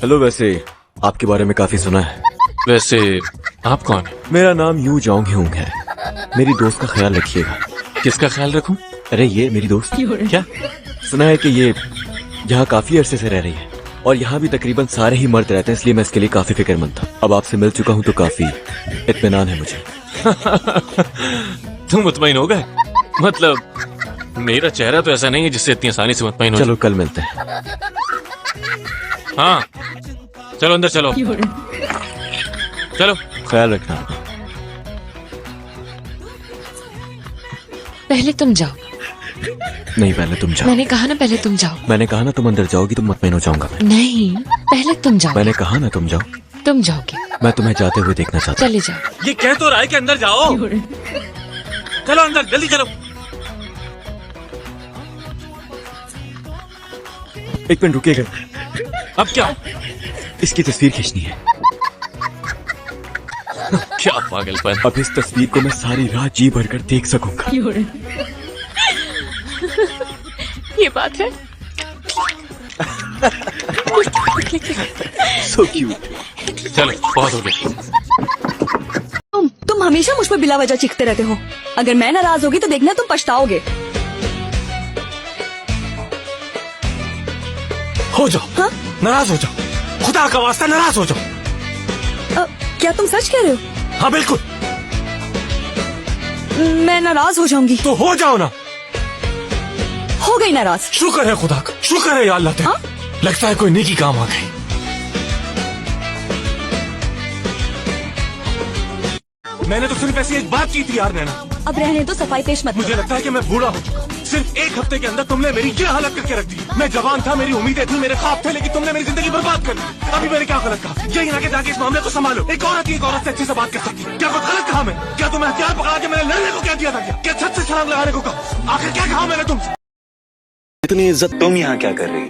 Hello, वैसे आपके बारे में काफी सुना है। वैसे आप कौन है? मेरा नाम यू जोंग ह्यूंग है। मेरी दोस्त का ख्याल रखिएगा। किसका ख्याल रखूं? अरे ये मेरी दोस्त। क्या? सुना है कि ये यहाँ काफी अरसे से रह रही है और यहाँ भी तकरीबन सारे ही मर्द रहते हैं, इसलिए मैं इसके लिए काफी फिक्रमंद था। अब आपसे मिल चुका हूँ तो काफी इत्मीनान है मुझे। तुम मुतमईन हो गए? मतलब मेरा चेहरा तो ऐसा नहीं है जिससे इतनी आसानी से मुतमईन हो। चलो कल मिलते हैं। हाँ चलो अंदर चलो। चलो ख्याल रखना। पहले तुम जाओ। नहीं, पहले तुम जाओ। मैंने कहा ना पहले तुम जाओ। मैंने कहा ना तुम अंदर जाओगी तो मुतमईन हो जाऊंगा मैं। नहीं, पहले तुम जाओ। मैंने कहा ना तुम जाओ। तुम जाओगे। मैं तुम्हें जाते हुए देखना चाहता हूँ। चले जाओ। ये कह तो रहा है कि अंदर जाओ। चलो अंदर जल्दी चलो। एक मिनट रुकिएगा, अब क्या? इसकी तस्वीर खींचनी है। क्या पागलपन। अब इस तस्वीर को मैं सारी रात जी भरकर देख सकूंगा। ये बात है। So cute. चलो बहुत हो गया। तुम हमेशा मुझ पर बिला वजह चीखते रहते हो। अगर मैं नाराज होगी तो देखना तुम पछताओगे। हो जाओ। हाँ? नाराज हो जाओ, खुदा का वास्ता नाराज हो जाओ। क्या तुम सच कह रहे हो? हाँ बिल्कुल। मैं नाराज हो जाऊंगी। तो हो जाओ ना। हो गई नाराज। शुक्र है खुदा का, शुक्र है या अल्लाह तेरा। हाँ? लगता है कोई नेकी काम आ गई। मैंने तो सिर्फ ऐसी एक बात की थी यार नैना। अब रहने तो सफाई पेश मत मुझे करो। लगता है कि मैं बूढ़ा हो चुका हूँ। सिर्फ एक हफ्ते के अंदर तुमने मेरी ये हालत करके रख दी। मैं जवान था, मेरी उम्मीदें थी, मेरे ख्वाब थे, लेकिन तुमने मेरी जिंदगी बर्बाद कर दी। अभी मैंने क्या गलत कहा? यही ना कि जाके इस मामले को संभालो। एक औरत ही एक औरत से अच्छे से बात कर सकती है। क्या कुछ गलत कहा मैं? क्या तुम्हें हथियार पकड़ा के मैंने लड़ने को क्या दिया था? क्या छत से छलांग लगाने को कहा? आखिर क्या कहा मैंने तुमसे? इतनी इज्जत तुम यहाँ क्या कर रही?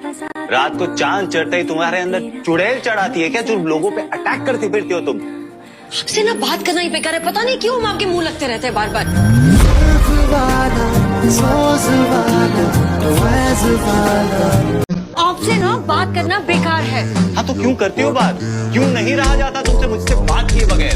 रात को चांद चढ़ते ही तुम्हारे अंदर चुड़ैल चढ़ाती है क्या? जो लोगों पे अटैक करती फिरती हो तुम। आपसे ना बात करना ही बेकार है। पता नहीं क्यों हम आपके मुंह लगते रहते हैं बार बार। आपसे ना बात करना बेकार है। हाँ तो क्यों करती हो बात? क्यों नहीं रहा जाता तुमसे मुझसे बात किए बगैर?